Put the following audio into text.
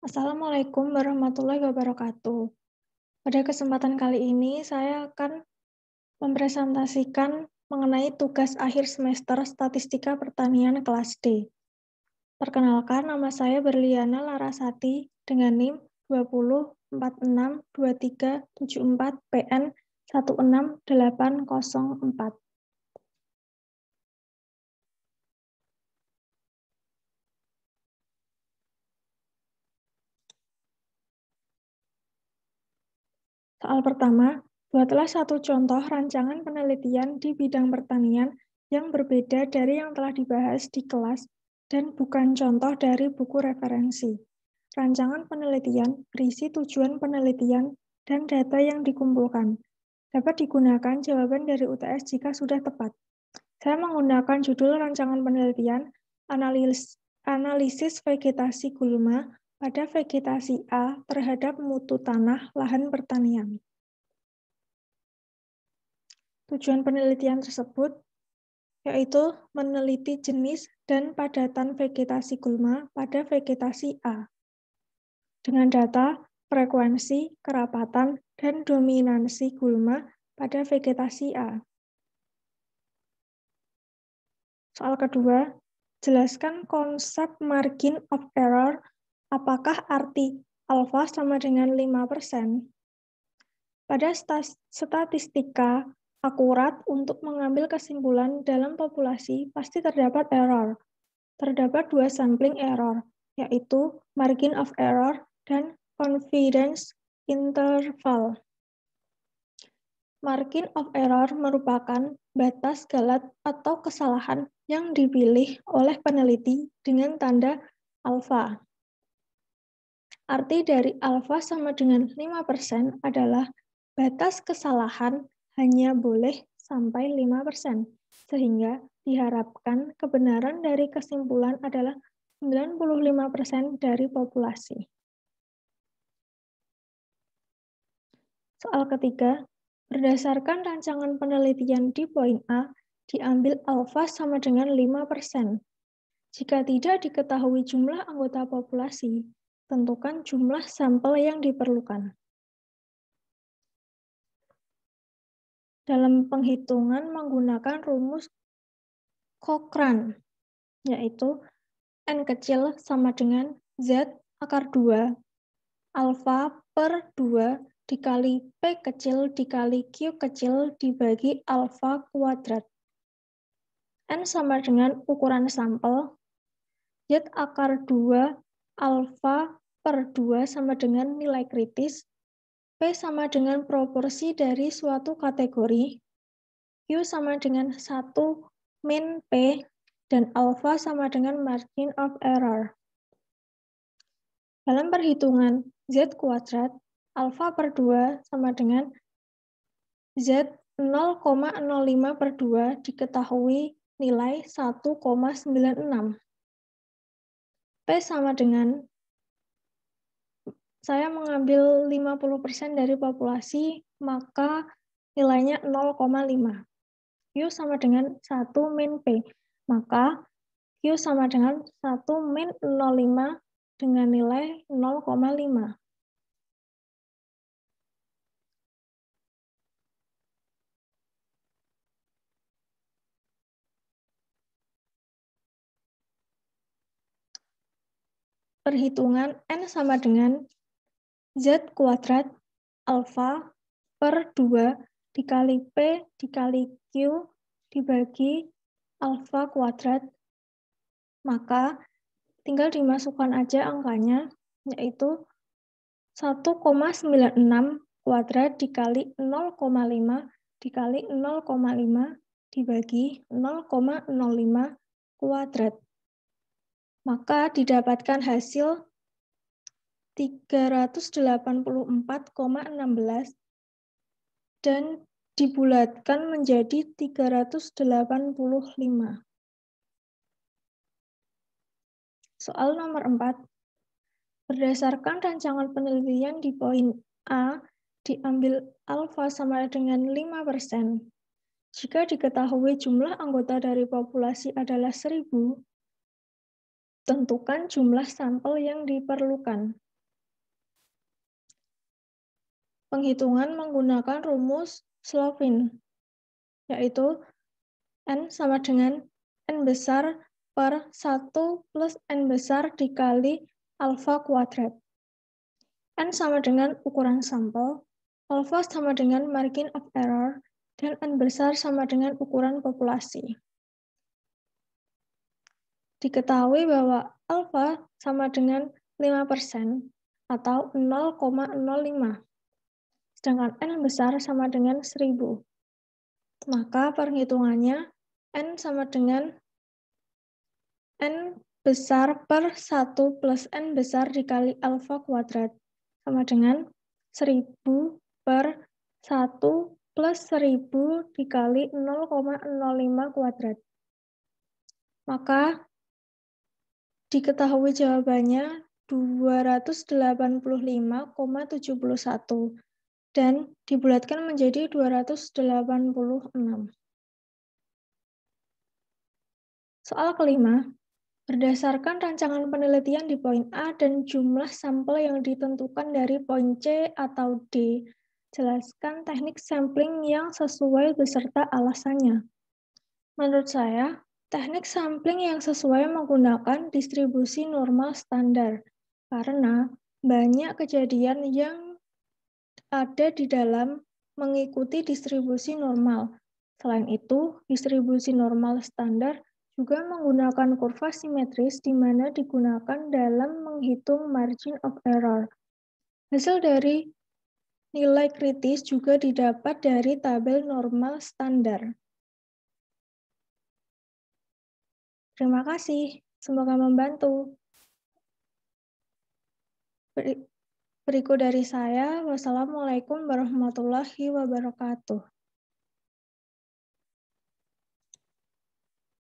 Assalamualaikum warahmatullahi wabarakatuh. Pada kesempatan kali ini, saya akan mempresentasikan mengenai tugas akhir semester Statistika Pertanian kelas D. Perkenalkan, nama saya Berliana Larasati dengan NIM 20462374 PN 16804. Soal pertama, buatlah satu contoh rancangan penelitian di bidang pertanian yang berbeda dari yang telah dibahas di kelas dan bukan contoh dari buku referensi. Rancangan penelitian berisi tujuan penelitian dan data yang dikumpulkan. Dapat digunakan jawaban dari UTS jika sudah tepat. Saya menggunakan judul rancangan penelitian analisis vegetasi gulma pada vegetasi A terhadap mutu tanah lahan pertanian. Tujuan penelitian tersebut yaitu meneliti jenis dan padatan vegetasi gulma pada vegetasi A dengan data frekuensi, kerapatan, dan dominansi gulma pada vegetasi A. Soal kedua, jelaskan konsep margin of error. Apakah arti alfa sama dengan 5%? Pada statistika akurat untuk mengambil kesimpulan dalam populasi pasti terdapat error. Terdapat dua sampling error, yaitu margin of error dan confidence interval. Margin of error merupakan batas galat atau kesalahan yang dipilih oleh peneliti dengan tanda alfa. Arti dari alfa sama dengan 5% adalah batas kesalahan hanya boleh sampai 5%, sehingga diharapkan kebenaran dari kesimpulan adalah 95% dari populasi. Soal ketiga, berdasarkan rancangan penelitian di poin A, diambil alfa sama dengan 5%. Jika tidak diketahui jumlah anggota populasi, tentukan jumlah sampel yang diperlukan. Dalam penghitungan menggunakan rumus Cochrane, yaitu N kecil sama dengan Z akar 2, alfa per 2 dikali P kecil dikali Q kecil dibagi alfa kuadrat. N sama dengan ukuran sampel, Z akar 2 alfa per 2 sama dengan nilai kritis, P sama dengan proporsi dari suatu kategori, Q sama dengan 1 min P, dan alfa sama dengan margin of error. Dalam perhitungan Z kuadrat, alfa per 2 sama dengan Z 0,05 per 2 diketahui nilai 1,96. P sama dengan, saya mengambil 50% dari populasi, maka nilainya 0,5. Q sama dengan 1 min P, maka Q sama dengan 1 min 0,5 dengan nilai 0,5. Perhitungan N sama dengan Z kuadrat alfa per 2 dikali P dikali Q dibagi alfa kuadrat, maka tinggal dimasukkan aja angkanya, yaitu 1,96 kuadrat dikali 0,5 dikali 0,5 dibagi 0,05 kuadrat. Maka didapatkan hasil 384,16 dan dibulatkan menjadi 385. Soal nomor 4. Berdasarkan rancangan penelitian di poin A, diambil alfa sama dengan 5%. Jika diketahui jumlah anggota dari populasi adalah 1000, tentukan jumlah sampel yang diperlukan. penghitungan menggunakan rumus Slovin, yaitu N sama dengan N besar per 1 plus N besar dikali alfa kuadrat. N sama dengan ukuran sampel, alfa sama dengan margin of error, dan N besar sama dengan ukuran populasi. Diketahui bahwa alfa sama dengan 5% atau 0,05. Sedangkan N besar sama dengan 1000. Maka perhitungannya N sama dengan N besar per 1 plus N besar dikali alfa kuadrat. Sama dengan 1000 per 1 plus 1000 dikali 0,05 kuadrat. Maka diketahui jawabannya 285,71 dan dibulatkan menjadi 286. Soal kelima, berdasarkan rancangan penelitian di poin A dan jumlah sampel yang ditentukan dari poin C atau D, jelaskan teknik sampling yang sesuai beserta alasannya. Menurut saya, teknik sampling yang sesuai menggunakan distribusi normal standar, karena banyak kejadian yang ada di dalam mengikuti distribusi normal. Selain itu, distribusi normal standar juga menggunakan kurva simetris di mana digunakan dalam menghitung margin of error. Hasil dari nilai kritis juga didapat dari tabel normal standar. Terima kasih, semoga membantu. Berikut dari saya, wassalamualaikum warahmatullahi wabarakatuh.